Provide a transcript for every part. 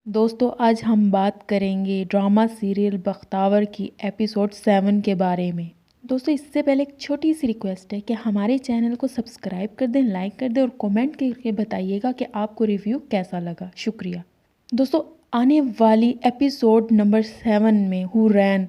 دوستو آج ہم بات کریں گے ڈرامہ سیریل بختاور کی ایپیسوڈ 7 کے بارے میں۔ دوستو اس سے پہلے ایک چھوٹی سی ریکویسٹ ہے کہ ہمارے چینل کو سبسکرائب کر دیں، لائک کر دیں اور کومنٹ کر کے بتائیے گا کہ آپ کو ریویو کیسا لگا۔ شکریہ۔ دوستو آنے والی ایپیسوڈ نمبر 7 میں حورین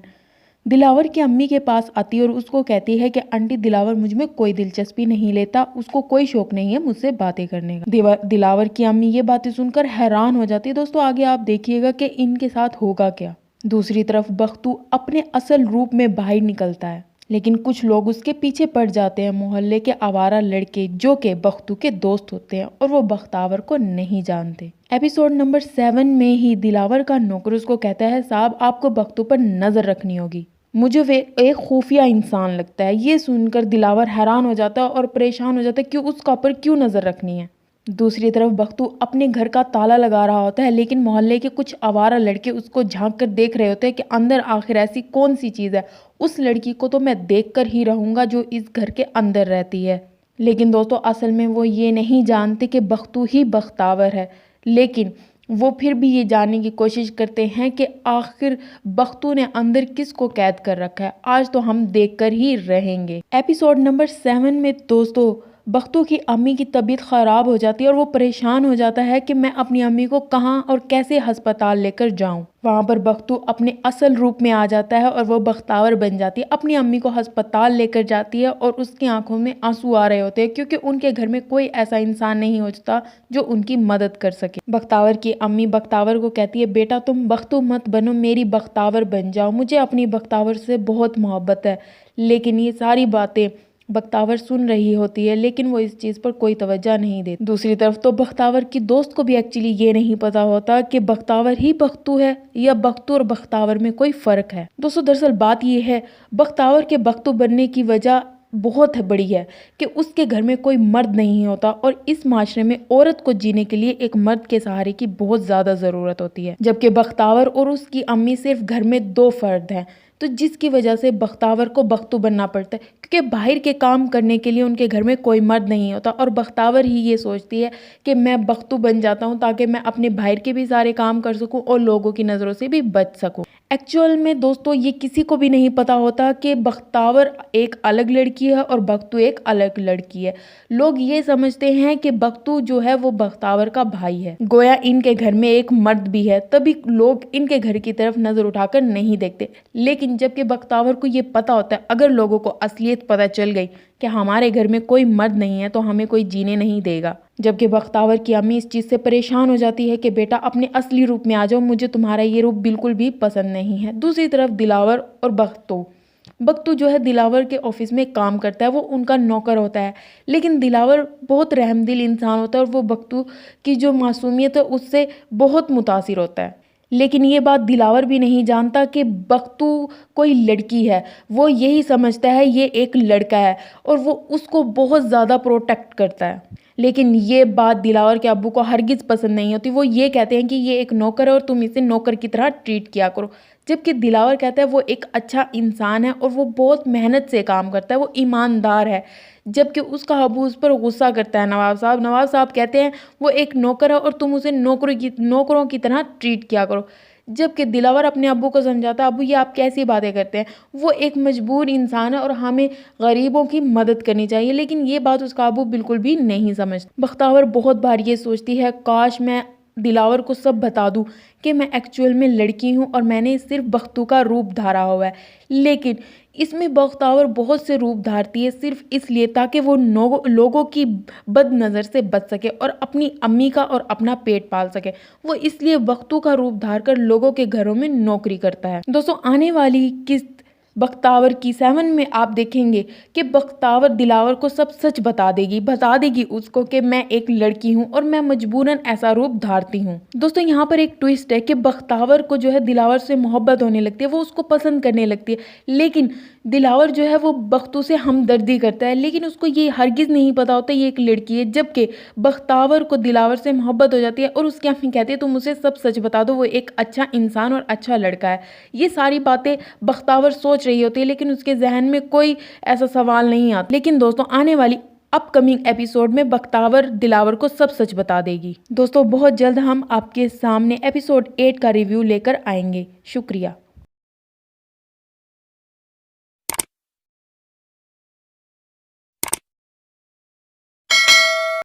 دلاور کی امی کے پاس آتی ہے اور اس کو کہتی ہے کہ آنٹی دلاور مجھ میں کوئی دلچسپی نہیں لیتا، اس کو کوئی شوق نہیں ہے مجھ سے باتیں کرنے کا۔ دلاور کی امی یہ باتیں سن کر حیران ہو جاتی ہے۔ دوستو آگے آپ دیکھیے گا کہ ان کے ساتھ ہوگا کیا۔ دوسری طرف بختو اپنے اصل روپ میں باہر نکلتا ہے، لیکن کچھ لوگ اس کے پیچھے پڑ جاتے ہیں، محلے کے آوارہ لڑکے جو کہ بختو کے دوست ہوتے ہیں اور وہ بختاور کو نہیں جانتے۔ ایپیسوڈ نمبر 7 میں ہی دلاور کا نوکر اس کو کہتا ہے صاحب آپ کو بختو پر نظر رکھنی ہوگی، مجھے وہ ایک خفیہ انسان لگتا ہے۔ یہ سن کر دلاور حیران ہو جاتا ہے اور پریشان ہو جاتا ہے کہ اس کا پر کیوں نظر رکھنی ہے۔ دوسری طرف بختو اپنے گھر کا تالا لگا رہا ہوتا ہے، لیکن محلے کے کچھ آوارہ لڑکے اس کو جھانک کر دیکھ رہے ہوتے ہیں کہ اندر آخر ایسی کون سی چیز ہے، اس لڑکی کو تو میں دیکھ کر ہی رہوں گا جو اس گھر کے اندر رہتی ہے۔ لیکن دوستو اصل میں وہ یہ نہیں جانتے کہ بختو ہی بختاور ہے، لیکن وہ پھر بھی یہ جاننے کی کوشش کرتے ہیں کہ آخر بختو نے اندر کس کو قید کر رکھا ہے۔ آج تو ہم دیکھ کر ہی رہیں گے۔ ایپیسوڈ نمبر 7 میں دوستو بختو کی امی کی طبیعت خراب ہو جاتی ہے اور وہ پریشان ہو جاتا ہے کہ میں اپنی امی کو کہاں اور کیسے ہسپتال لے کر جاؤں۔ وہاں پر بختو اپنے اصل روپ میں آ جاتا ہے اور وہ بختاور بن جاتی ہے، اپنی امی کو ہسپتال لے کر جاتی ہے اور اس کی آنکھوں میں آنسو آ رہے ہوتے ہیں کیونکہ ان کے گھر میں کوئی ایسا انسان نہیں ہوتا جو ان کی مدد کر سکے۔ بختاور کی امی بختاور کو کہتی ہے بیٹا تم بختو مت بنو، میری بختاور بن جاؤ، مجھے اپنی بختاور سے بہت محبت ہے۔ لیکن یہ ساری باتیں بختاور سن رہی ہوتی ہے، لیکن وہ اس چیز پر کوئی توجہ نہیں دیتی۔ دوسری طرف تو بختاور کی دوست کو بھی ایکچولی یہ نہیں پتا ہوتا کہ بختاور ہی بختو ہے یا بختو اور بختاور میں کوئی فرق ہے۔ دوستو دراصل بات یہ ہے بختاور کے بختو بننے کی وجہ بہت بڑی ہے کہ اس کے گھر میں کوئی مرد نہیں ہوتا اور اس معاشرے میں عورت کو جینے کے لیے ایک مرد کے سہارے کی بہت زیادہ ضرورت ہوتی ہے، جبکہ بختاور اور اس کی امی صرف گھر میں 2 فرد ہیں، تو جس کی وجہ سے بختاور کو بختو بننا پڑتا ہے کیونکہ باہر کے کام کرنے کے لیے ان کے گھر میں کوئی مرد نہیں ہوتا اور بختاور ہی یہ سوچتی ہے کہ میں بختو بن جاتا ہوں تاکہ میں اپنے باہر کے بھی سارے کام کر سکوں اور لوگوں کی نظروں سے بھی بچ سکوں۔ ایکچوئل میں دوستو یہ کسی کو بھی نہیں پتا ہوتا کہ بختاور ایک الگ لڑکی ہے اور بختو ایک الگ لڑکی ہے۔ لوگ یہ سمجھتے ہیں کہ بختو جو ہے وہ بختاور کا بھائی ہے، گویا ان کے گھر میں ایک مرد بھی ہے، تبھی لوگ ان کے گھر کی طرف نظر اٹھا کر نہیں دیکھتے۔ لیکن جبکہ بختاور کو یہ پتا ہوتا ہے اگر لوگوں کو اصلیت پتا چل گئی کہ ہمارے گھر میں کوئی مرد نہیں ہے تو ہمیں کوئی جینے نہیں دے گا، جبکہ بختاور کی امی اس چیز سے پریشان ہو جاتی ہے کہ بیٹا اپنے اصلی روپ میں آ جاؤ، مجھے تمہارا یہ روپ بالکل بھی پسند نہیں ہے۔ دوسری طرف دلاور اور بختو جو ہے دلاور کے آفس میں کام کرتا ہے، وہ ان کا نوکر ہوتا ہے، لیکن دلاور بہت رحم دل انسان ہوتا ہے اور وہ بختو کی جو معصومیت ہے اس سے بہت متاثر ہوتا ہے۔ لیکن یہ بات دلاور بھی نہیں جانتا کہ بختو کوئی لڑکی ہے، وہ یہی سمجھتا ہے یہ ایک لڑکا ہے اور وہ اس کو بہت زیادہ پروٹیکٹ کرتا ہے۔ لیکن یہ بات دلاور کے ابو کو ہرگز پسند نہیں ہوتی، وہ یہ کہتے ہیں کہ یہ ایک نوکر ہے اور تم اسے نوکر کی طرح ٹریٹ کیا کرو، جبکہ دلاور کہتا ہے وہ ایک اچھا انسان ہے اور وہ بہت محنت سے کام کرتا ہے، وہ ایماندار ہے، جبکہ اس کا ابو اس پر غصہ کرتا ہے۔ نواب صاحب کہتے ہیں وہ ایک نوکر ہے اور تم اسے نوکروں کی طرح ٹریٹ کیا کرو، جبکہ دلاور اپنے ابو کو سمجھاتا ہے ابو یہ آپ کیسی باتیں کرتے ہیں، وہ ایک مجبور انسان ہے اور ہمیں غریبوں کی مدد کرنی چاہیے، لیکن یہ بات اس کا ابو بالکل بھی نہیں سمجھتا۔ بختاور بہت بار یہ سوچتی ہے کاش میں دلاور کو سب بتا دوں کہ میں ایکچوئل میں لڑکی ہوں اور میں نے صرف بختو کا روپ دھارا ہوا ہے، لیکن اس میں بختاور بہت سے روپ دھارتی ہے صرف اس لیے تاکہ وہ لوگوں کی بد نظر سے بچ سکے اور اپنی امی کا اور اپنا پیٹ پال سکے۔ وہ اس لیے بختو کا روپ دھار کر لوگوں کے گھروں میں نوکری کرتا ہے۔ دوستو آنے والی قسط بختاور کی 7 میں آپ دیکھیں گے کہ بختاور دلاور کو سب سچ بتا دے گی اس کو کہ میں ایک لڑکی ہوں اور میں مجبوراً ایسا روپ دھارتی ہوں۔ دوستو یہاں پر ایک ٹویسٹ ہے کہ بختاور کو جو ہے دلاور سے محبت ہونے لگتی ہے، وہ اس کو پسند کرنے لگتی ہے، لیکن دلاور جو ہے وہ بختو سے ہمدردی کرتا ہے، لیکن اس کو یہ ہرگز نہیں پتا ہوتا یہ ایک لڑکی ہے، جبکہ بختاور کو دلاور سے محبت ہو جاتی ہے اور اس کی امی کہتی ہے تم اسے سب سچ بتا دو، وہ ایک اچھا انسان اور اچھا لڑکا ہے۔ یہ ساری باتیں بختاور سوچ رہی ہوتی ہے لیکن اس کے ذہن میں کوئی ایسا سوال نہیں آتا۔ لیکن دوستوں آنے والی اپ کمنگ ایپیسوڈ میں بختیور دلاور کو سب سچ بتا دے گی۔ دوستو بہت جلد ہم آپ کے سامنے ایپیسوڈ 8 کا ریویو لے کر آئیں گے۔ شکریہ۔